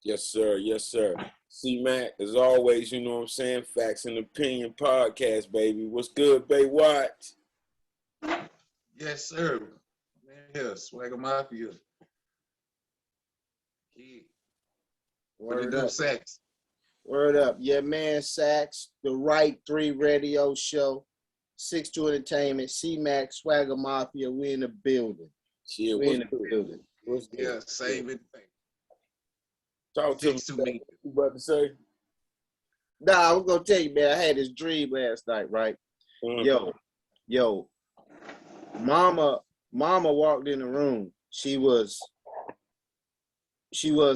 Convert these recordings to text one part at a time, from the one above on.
Yes, sir. Yes, sir. C-Mac, as always, you know what I'm saying? Facts and Opinion Podcast, baby. What's good, BeyyWatch? Yes, sir. Man, here, Swagger Mafia. Yeah. What it Word do, up. Saxx? Word up. Yeah, man, Saxx, the Right 3 radio show, 6-2 Entertainment, C-Mac, Swagger Mafia. We in the building. Shit, We what's in the good? building. What's good? Yeah, same thing. Talk to me. 6-2 What media. you about to say? Nah, I was gonna tell you, man, I had this dream last night, right? Yo, mama walked in the room. She was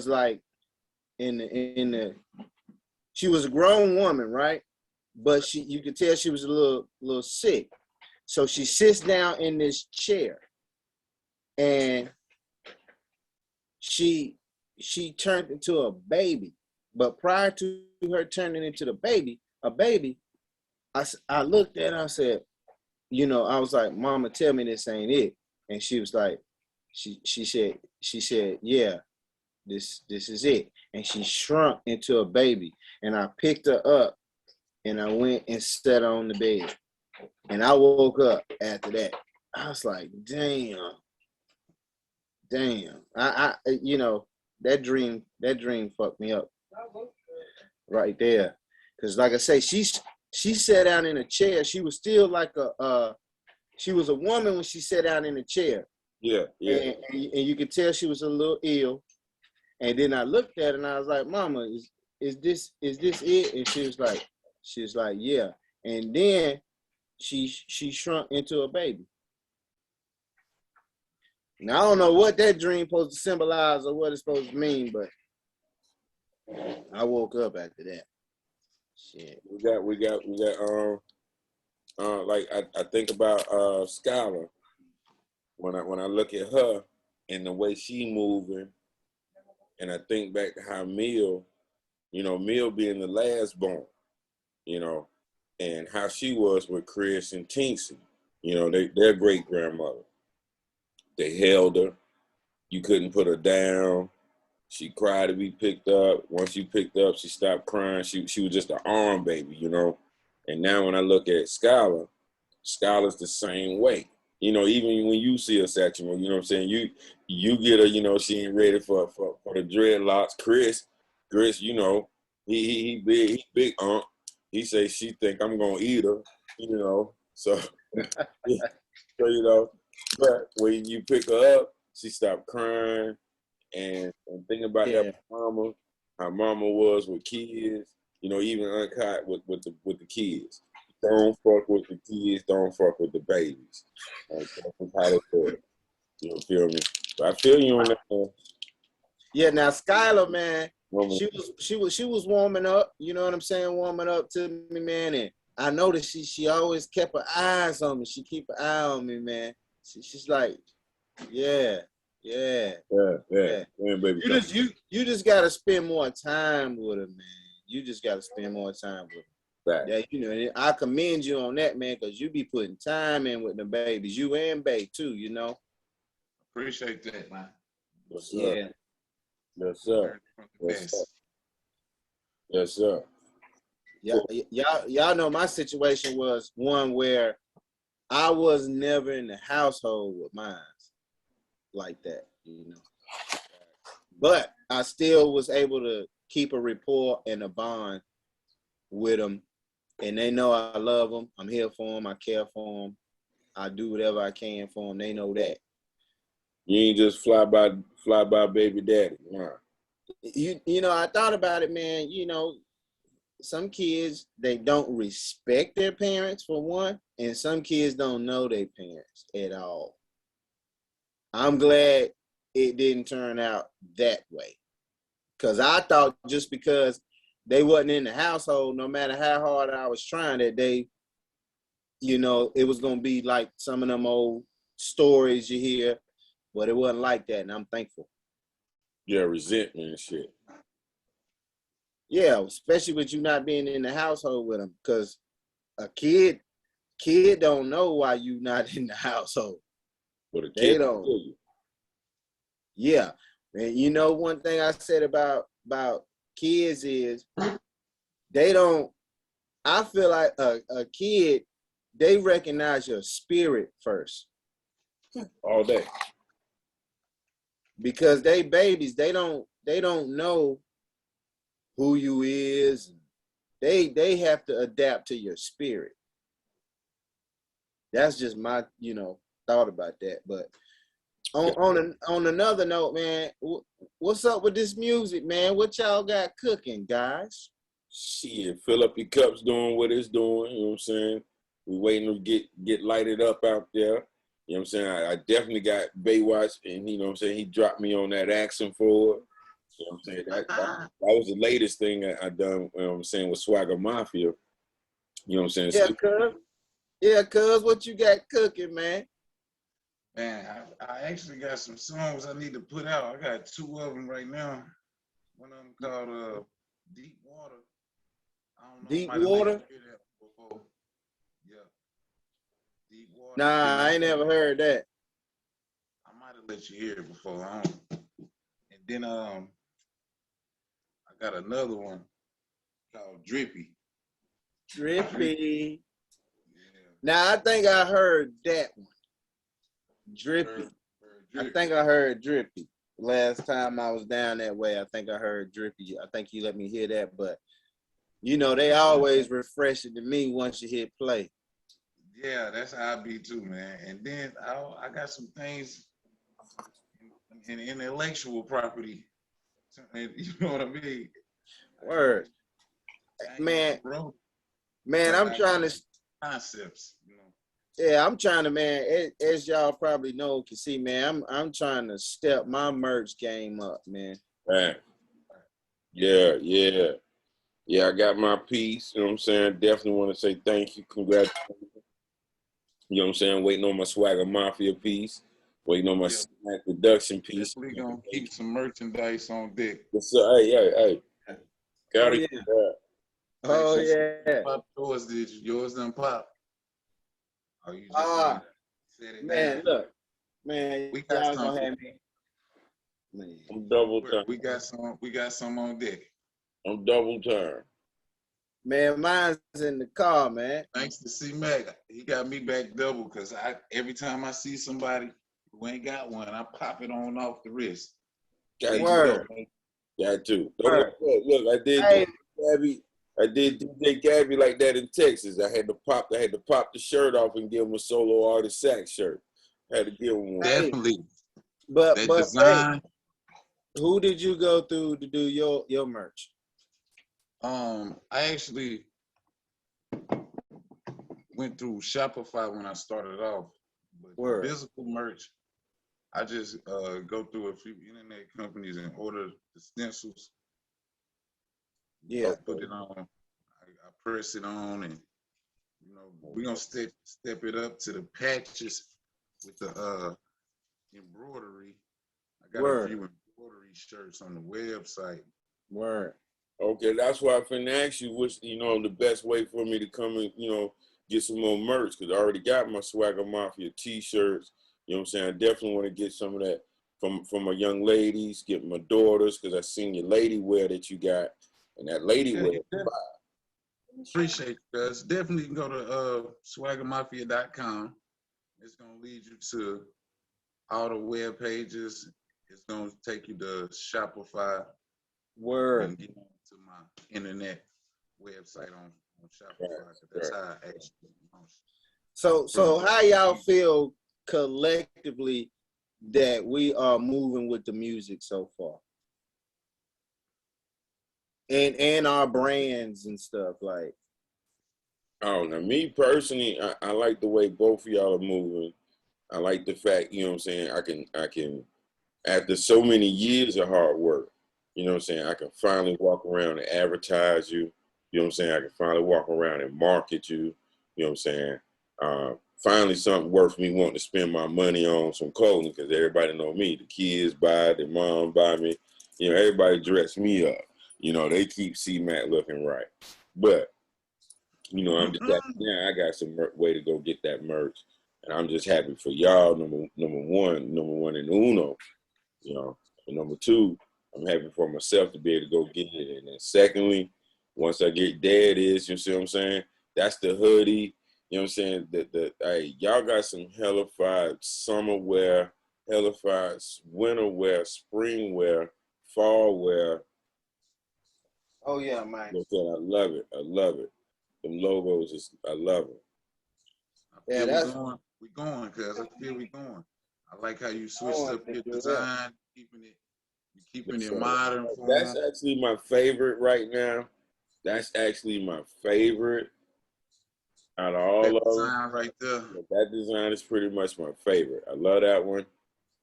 like she was a grown woman, right? But you could tell she was a little sick. So she sits down in this chair and she turned into a baby. But prior to her turning into a baby, I looked at her, I said, I was like, Mama, tell me this ain't it. And she was like, she said, yeah, this is it. And she shrunk into a baby. And I picked her up and I went and sat on the bed. And I woke up after that. I was like, damn. I that dream fucked me up right there. Cause like I say, she sat down in a chair. She was still like she was a woman when she sat down in a chair. Yeah. And you could tell she was a little ill. And then I looked at her and I was like, Mama, is this it? And she was like, yeah. And then she shrunk into a baby. Now I don't know what that dream supposed to symbolize or what it's supposed to mean, but I woke up after that. Shit. We got like I think about Skylar when I look at her and the way she moving, and I think back to how Mill being the last born, and how she was with Chris and Tinksy, their great grandmother. They held her. You couldn't put her down. She cried to be picked up. Once you picked up, she stopped crying. She was just an arm baby, And now when I look at Skylar's the same way. Even when you see her, Satchmo, you know what I'm saying? You get her, she ain't ready for the dreadlocks. Chris, he big unk. He say she think I'm gonna eat her, So but when you pick her up, she stopped crying and think about how mama was with kids, even uncut with the kids. Don't fuck with the kids, don't fuck with the babies. That's how they feel. You feel me? So I feel you on that one. Yeah, now Skylar, man, she was warming up, you know what I'm saying, warming up to me, man. And I noticed she always kept her eyes on me. She keep an eye on me, man. She's like, yeah. Baby, You just gotta spend more time with her, man. You just gotta spend more time with her. Right. Yeah, I commend you on that, man, because you be putting time in with the babies, you and Bay too, Appreciate that, man. Yes, sir. Yeah. Yes, sir. Yes, sir. Y'all know my situation was one where I was never in the household with mine like that, But I still was able to keep a rapport and a bond with them. And they know I love them. I'm here for them. I care for them. I do whatever I can for them. They know that. You ain't just fly by baby daddy. Nah. I thought about it, man. Some kids, they don't respect their parents, for one, and some kids don't know their parents at all. I'm glad it didn't turn out that way, because I thought just because they wasn't in the household, no matter how hard I was trying, that they, it was going to be like some of them old stories you hear, but it wasn't like that, and I'm thankful. Yeah, resentment and shit. Yeah, especially with you not being in the household with them, because a kid don't know why you not in the household. But a kid They don't. Yeah. And you know, one thing I said about kids is they don't, I feel like a kid, they recognize your spirit first. All day. Because they babies, they don't know who you is. They have to adapt to your spirit. That's just my, thought about that. But on another note, man, what's up with this music, man? What y'all got cooking, guys? Shit, fill up your cups doing what it's doing, you know what I'm saying? We waiting to get lighted up out there. You know what I'm saying? I definitely got BeyyWatch, and you know what I'm saying, he dropped me on that accent for it. You know what I'm saying? That was the latest thing I done, you know what I'm saying, with Swagger Mafia. You know what I'm saying? Yeah, cuz. Yeah, cuz, what you got cooking, man? Man, I actually got some songs I need to put out. I got 2 of them right now. One of them called Deep Water. I don't know. Deep I might have let Water? you hear that before. Yeah, Deep Water. Nah, Then I ain't never heard that. I might have let you hear it before. And then I got another one called Drippy. Drippy. Yeah. Now, I think I heard that one. Drippy. Heard I Drippy. think I heard Drippy. Last time I was down that way, I think I heard Drippy. I think you let me hear that, but they always refresh it to me once you hit play. Yeah, that's how I be too, man. And then I got some things in intellectual property. You know what I mean? Word. I ain't Man, wrote, man, but I'm I trying to, concepts, yeah, I'm trying to, man, as y'all probably can see, man, I'm trying to step my merch game up, man. Right. Yeah. Yeah, I got my piece, you know what I'm saying? Definitely want to say thank you, congratulations. You know what I'm saying? Waiting on my Swagger Mafia piece, waiting on my Yeah. production piece. Definitely gonna keep some merchandise on deck. So, hey. Oh, Gotta yeah. get that. Oh, yeah. Pop yours, did you? Yours done pop. Oh, you just ain't set it Man, down. look, man, We got y'all some. gonna have me. Man. I'm double time. We got some on deck. I'm double time. Man, mine's in the car, man. Thanks to C Mac, he got me back double because every time I see somebody who ain't got one, I pop it on off the wrist. Got Word. Got to. Word. Look, I did Hey, Gabby. I did DJ Gabby like that in Texas. I had to pop the shirt off and give him a solo artist Saxx shirt. Had to give him one. Definitely. but That hey, design. who did you go through to do your merch? I actually went through Shopify when I started off, but Word. physical merch, I just go through a few internet companies and order the stencils. Yeah. I put it on. I press it on, and we're gonna step it up to the patches with the embroidery. I got a few embroidery shirts on the website. Word. Okay, that's why I finna ask you what's the best way for me to come and get some more merch, because I already got my Swagger Mafia t-shirts. You know what I'm saying? I definitely want to get some of that from my young ladies, get my daughters, because I seen your lady wear that you got, and that lady wear. Appreciate you guys. Definitely go to swaggermafia.com. It's gonna lead you to all the web pages. It's gonna take you to Shopify. Word. And get to my internet website on Shopify. That's how I actually launch. So how y'all feel collectively that we are moving with the music so far? And our brands and stuff like. Oh, now me personally, I like the way both of y'all are moving. I like the fact, you know what I'm saying, I can after so many years of hard work, you know what I'm saying, I can finally walk around and advertise you. You know what I'm saying? I can finally walk around and market you. You know what I'm saying? Finally something worth me wanting to spend my money on some clothing, because everybody know me. The kids buy it, the mom buy me. Everybody dress me up. They keep C-Mac looking right. But, I'm just happy now I got some way to go get that merch. And I'm just happy for y'all, number one and uno. you know. And number two, I'm happy for myself to be able to go get it. And then secondly, once I get there, it is, you see what I'm saying? That's the hoodie. You know what I'm saying? Hey, y'all got some hellified summer wear, hellified winter wear, spring wear, fall wear. Oh yeah, man. I love it. I love it. Them logos, I love it. Yeah, that's we going, cuz I feel we going. I like how you switched up your design, keeping it modern. That's actually my favorite right now. That's actually my favorite out of all that of design them. right there. That design is pretty much my favorite. I love that one.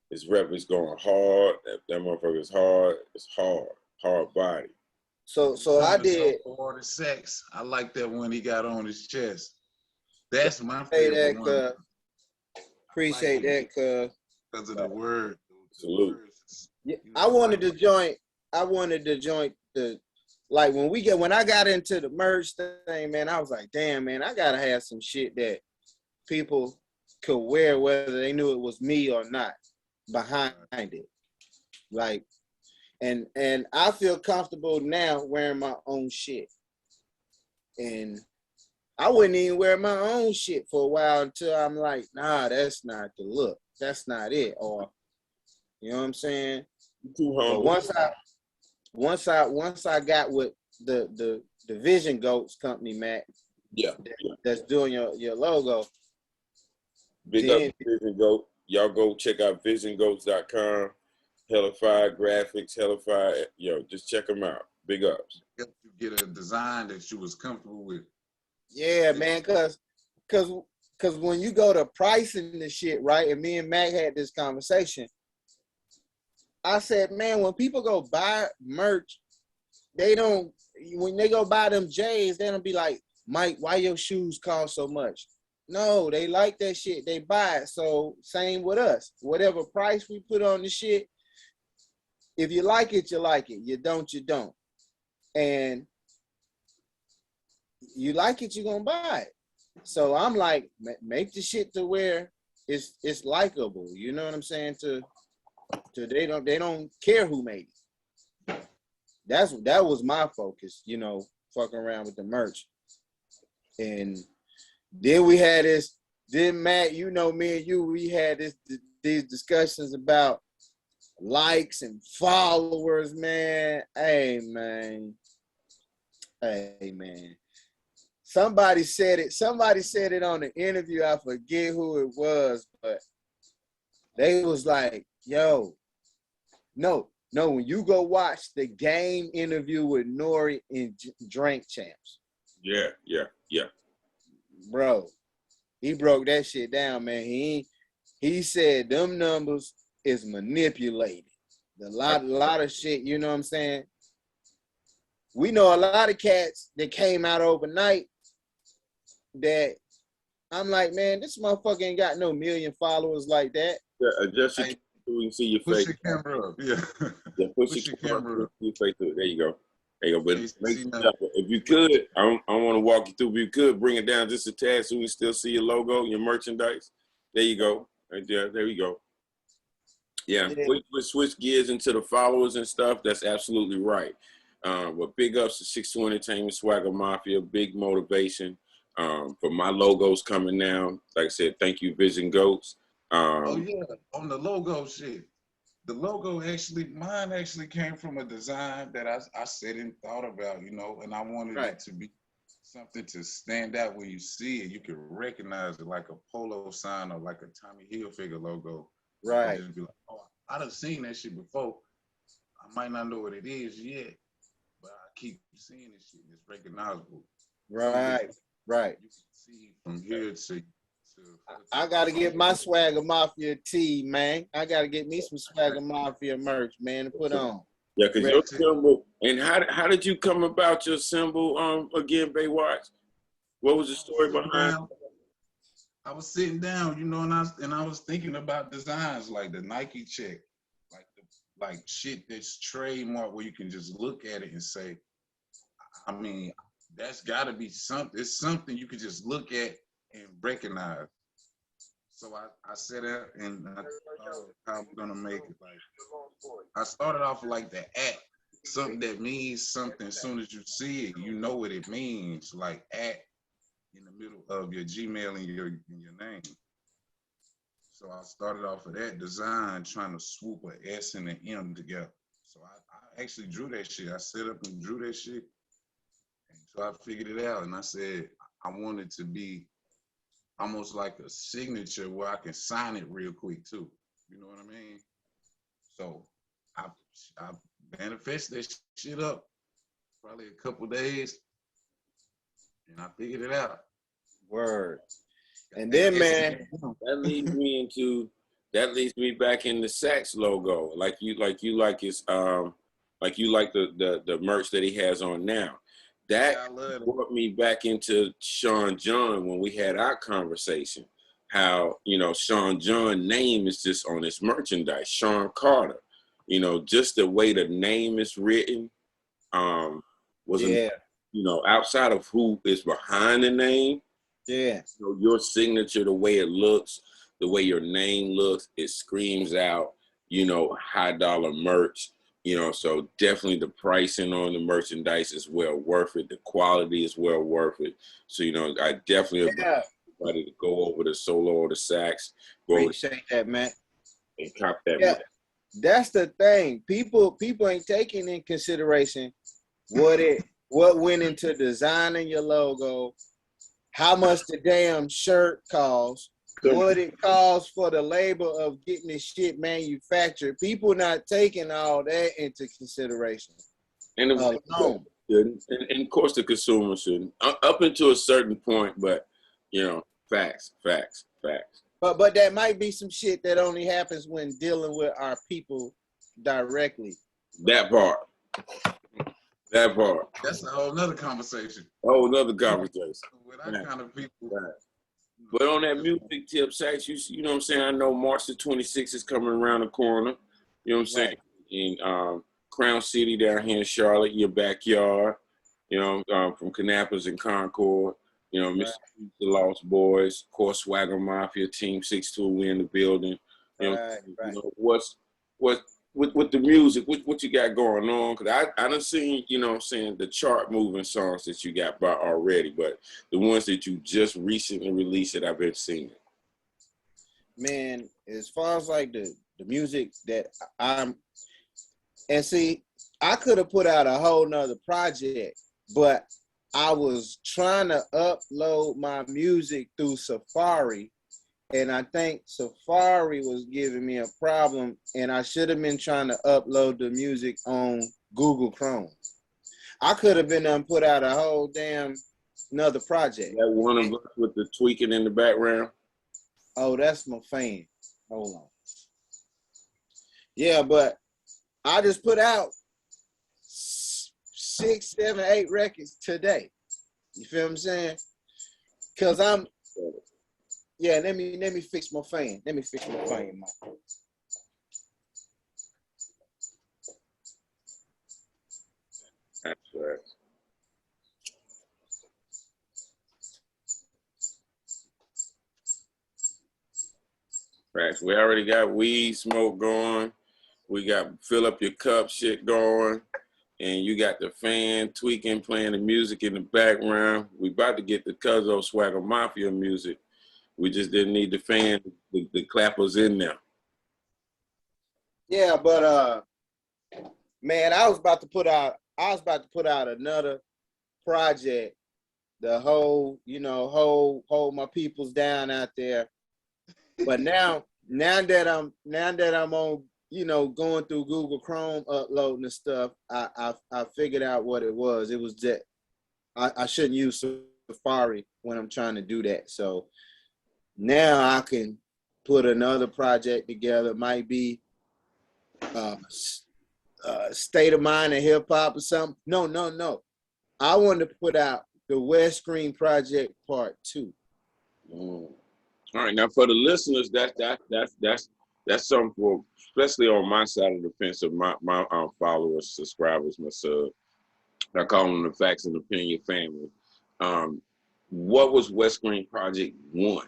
His rep is going hard. That motherfucker is hard. It's hard body. So I did. For the Saxx, I like that one he got on his chest. That's my favorite one. Appreciate that, cuz. Because of the word. Salute. Yeah, I wanted to join the like when I got into the merch thing, man, I was like, damn, man, I gotta have some shit that people could wear whether they knew it was me or not behind it. Like, and I feel comfortable now wearing my own shit. And I wouldn't even wear my own shit for a while until I'm like, nah, that's not the look. That's not it. Or, you know what I'm saying? But once I got with the Vision Goats company, Matt. Yeah. That's doing your logo. Big up Vision Goat. Y'all go check out visiongoats.com. Hellified graphics, Hellified. Yo, just check them out. Big ups. You get a design that you was comfortable with. Yeah, man, cause when you go to pricing the shit, right? And me and Mac had this conversation. I said, man, when people go buy merch, when they go buy them J's, they don't be like, Mike, why your shoes cost so much? No, they like that shit. They buy it. So same with us. Whatever price we put on the shit, if you like it, you like it. You don't, you don't. And you like it, you're gonna buy it. So I'm like, make the shit to where it's likable. You know what I'm saying? To they don't care who made it. That was my focus, you know, fucking around with the merch. And then we had this, then Matt, you know, me and you, we had these discussions about likes and followers, man. Hey man. Somebody said it on the interview. I forget who it was, but they was like, yo, no, when you go watch the game interview with Nori in Drink Champs. Yeah. Bro, he broke that shit down, man. He said them numbers is manipulated. A lot of shit, you know what I'm saying? We know a lot of cats that came out overnight that I'm like, man, this motherfucker ain't got no million followers like that. Yeah, adjust your camera so we can see your face. Push your camera up. Yeah, push your camera up. Your face up. There you go. But if you could, I want to walk you through. If you could, bring it down just a tad so we still see your logo, your merchandise. There you go. Right there. There we go. Yeah. We switch gears into the followers and stuff. That's absolutely right. But big ups to 62 Entertainment, Swagger Mafia, big motivation for my logos coming now. Like I said, thank you, Vision Goats. Oh yeah, on the logo shit. The logo mine actually came from a design that I said and thought about, you know, and I wanted it to be something to stand out when you see it. You can recognize it like a polo sign or like a Tommy Hilfiger logo. Right. Just be like, oh, I done seen that shit before. I might not know what it is yet, but I keep seeing this shit. It's recognizable. Right. You can see from here to I gotta get my Swagger Mafia tee, man. I gotta get me some Swagger Mafia merch, man, to put on. Yeah, because your symbol, and how did you come about your symbol again, BeyyWatch? What was the story behind it? I was sitting down, you know, and I was thinking about designs like the Nike check, like shit that's trademark where you can just look at it and say, I mean, that's gotta be something. It's something you could just look at and recognize. So I set up and I thought how I'm gonna make it. Like I started off like the at, something that means something. As soon as you see it, you know what it means. Like at in the middle of your Gmail and your name. So I started off of that design, trying to swoop a S and an M together. So I actually drew that shit. I set up and drew that shit. And so I figured it out, and I said I wanted to be almost like a signature where I can sign it real quick too. You know what I mean? So I manifested that shit up probably a couple days, and I figured it out. Word. And then, man, that leads me back in the Saxx logo, like you like his like you like the merch that he has on now. That brought me back into Sean John when we had our conversation. How, you know, Sean John name is just on his merchandise, Sean Carter. You know, just the way the name is written, you know, outside of who is behind the name. Yeah. You know, your signature, the way it looks, the way your name looks, it screams out, you know, high dollar merch. You know, so definitely the pricing on the merchandise is well worth it. The quality is well worth it. So, you know, I definitely advise everybody to go over to Solo or the Saxx. Appreciate that, man. And cop that. Yeah, that's the thing. People ain't taking in consideration what went into designing your logo, how much the damn shirt costs, what it costs for the labor of getting this shit manufactured. People not taking all that into consideration. And, and of course the consumer shouldn't. Up until a certain point, but, you know, facts. But that might be some shit that only happens when dealing with our people directly. That part. That's a whole nother conversation. With our kind of people. Right. But on that music tip, Saxx, you know what I'm saying? I know March the 26th is coming around the corner. You know what I'm saying? In Crown City down here in Charlotte, your backyard. You know, from Kannapolis and Concord. You know, Mr. The Lost Boys, of course, Swagger Mafia, Team 6-2, we in the building. You know, what's with the music, what you got going on? Because I done seen, you know what I'm saying, the chart moving songs that you got by already, but the ones that you just recently released that I've been seeing. Man, as far as like the music that and see, I could have put out a whole nother project, but I was trying to upload my music through Safari, and I think Safari was giving me a problem, and I should have been trying to upload the music on Google Chrome. I could have been put out a whole damn another project. That one of us with the tweaking in the background? Oh, that's my fan. Hold on. Yeah, but I just put out 6, 7, 8 records today. You feel what I'm saying? Cause let me fix my fan. Let me fix my fan. That's right. Facts. We already got weed smoke going. We got fill up your cup shit going. And you got the fan tweaking, playing the music in the background. We about to get the Cuzzo Swagger Mafia music. We just didn't need the fan, the clappers in there. Yeah, but man, I was about to put out another project. The whole, hold my peoples down out there. But now that I'm on, going through Google Chrome, uploading the stuff, I figured out what it was. It was that I shouldn't use Safari when I'm trying to do that. So now I can put another project together. It might be State of Mind and Hip Hop or something. No. I wanted to put out the West Screen Project Part 2. All right, now for the listeners, that's something for, especially on my side of the fence of my followers, subscribers, my sub. I call them the Facts and Opinion family. What was West Screen Project 1?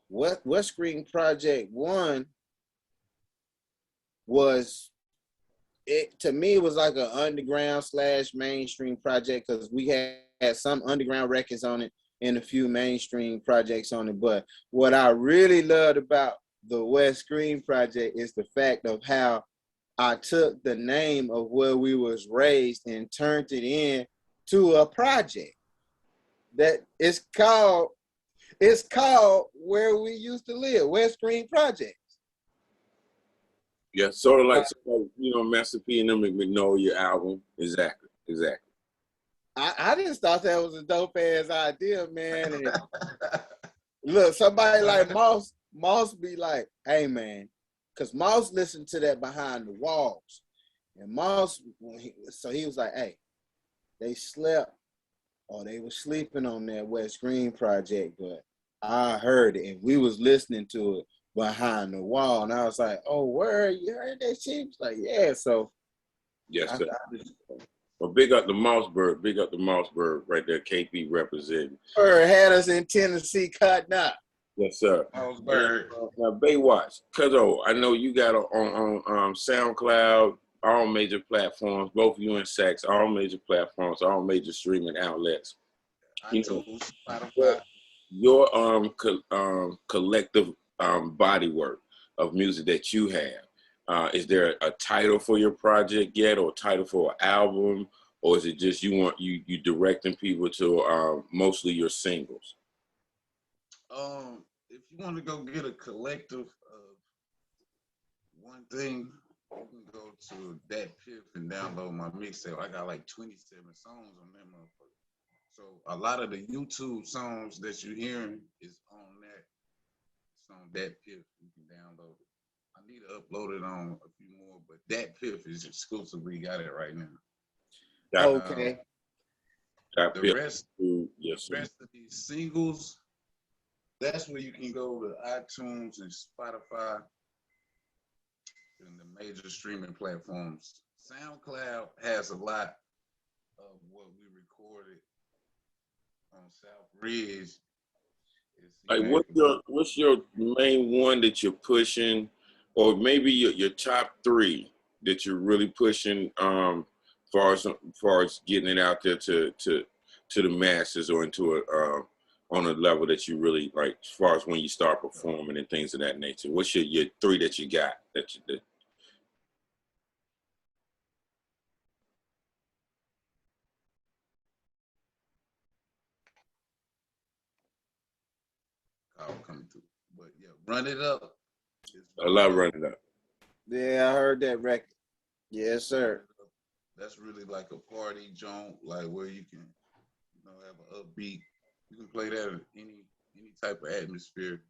What Screen Project 1 was, it to me, it was like an underground / mainstream project, because we had some underground records on it and a few mainstream projects on it. But what I really loved about the West Screen Project is the fact of how I took the name of where we was raised and turned it in to a project that it's called Where We Used to Live, West Screen Project. Yeah, sort of like, you know, Master P and them Magnolia album. Exactly. I just thought that was a dope ass idea, man. And look, somebody like Moss be like, hey man, because Moss listened to that Behind the Walls. And Moss, so he was like, hey, they slept or they were sleeping on that West Screen Project, but I heard it and we was listening to it Behind the Wall. And I was like, oh, where you heard that shit? He was like, yeah. So yes, sir. Well, big up the Mossberg right there. KP representing. Had us in Tennessee cutting up. Yes, sir. Mossberg. Now, BeyyWatch, Cuzzo, I know you got on SoundCloud, all major platforms, both you and Saxx, all major platforms, all major streaming outlets. iTunes, Spotify. Your collective body work of music that you have. Is there a title for your project yet, or a title for an album, or is it just you directing people to mostly your singles? If you want to go get a collective of one thing, you can go to that Piff and download my mixtape. I got like 27 songs on that motherfucker. So a lot of the YouTube songs that you're hearing is on that. It's on that Piff. You can download it. I need to upload it on a few more, but that Piff is exclusively got it right now. Okay. The rest of these singles, that's where you can go to iTunes and Spotify and the major streaming platforms. SoundCloud has a lot of what we recorded on South Ridge. Like, what's your main one that you're pushing, or maybe your top 3 that you're really pushing, far as getting it out there to the masses, or into a on a level that you really like, as far as when you start performing and things of that nature? What's your 3 that you got that you did? Coming through, but yeah, Run It Up. I love Run It Up. Yeah, I heard that record. Yes, sir. That's really like a party joint, like where you can, have an upbeat. You can play that in any type of atmosphere.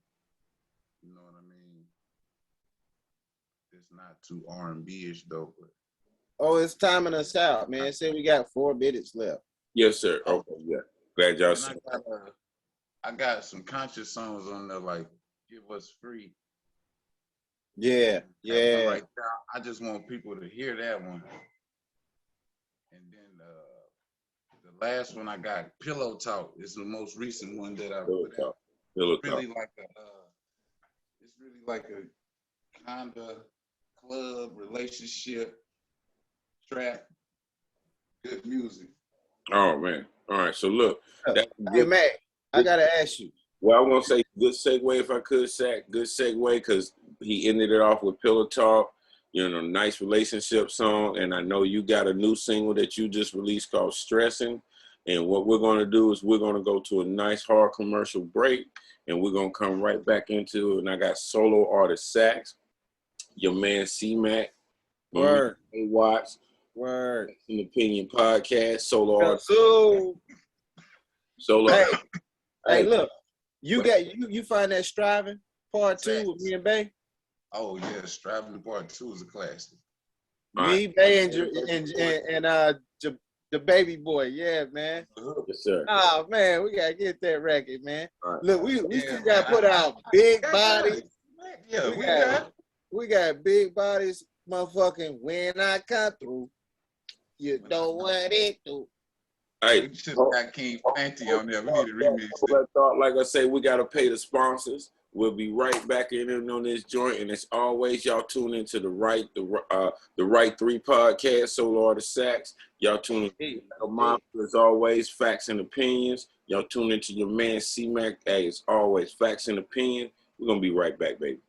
You know what I mean? It's not too R&B-ish though. But Oh, it's timing us out, man. Say we got 4 minutes left. Yes, sir. Okay, yeah. Glad y'all said. I got some conscious songs on there, like "Give Us Free." Yeah. Right now, I just want people to hear that one. And then the last one I got, "Pillow Talk," is the most recent one that I put out. It's really like a kind of club relationship trap, good music. Oh man! All right, so look. Hey, Mac, I gotta ask you. Well, I want to say good segue if I could, Saxx. Good segue, because he ended it off with Pillow Talk. Nice relationship song. And I know you got a new single that you just released called Stressing. And what we're going to do is we're going to go to a nice hard commercial break, and we're going to come right back into it. And I got solo artist Saxx, your man C-Mac, Word. BeyyWatch, Word. An Opinion Podcast, solo artist. Solo. Hey, look, you find that Striving Part 2 with me and Bey? Oh yeah, Striving Part 2 is a classic. Me, Bey, and the baby boy, yeah, man. Yes, sir. Oh man, we gotta get that record, man. Right. Look, we still gotta put out big bodies. Yeah, we got big bodies, motherfucking When I Come Through. You know what it do. Hey, we should have got King Panty on there. We need to remix it. Like I say, we gotta pay the sponsors. We'll be right back in on this joint, and as always, y'all tune into the right three podcast. Solo Artist Saxx. Y'all tune in. As always, facts and opinions. Y'all tune into your man C Mac. Hey, as always, facts and opinions. We're gonna be right back, baby.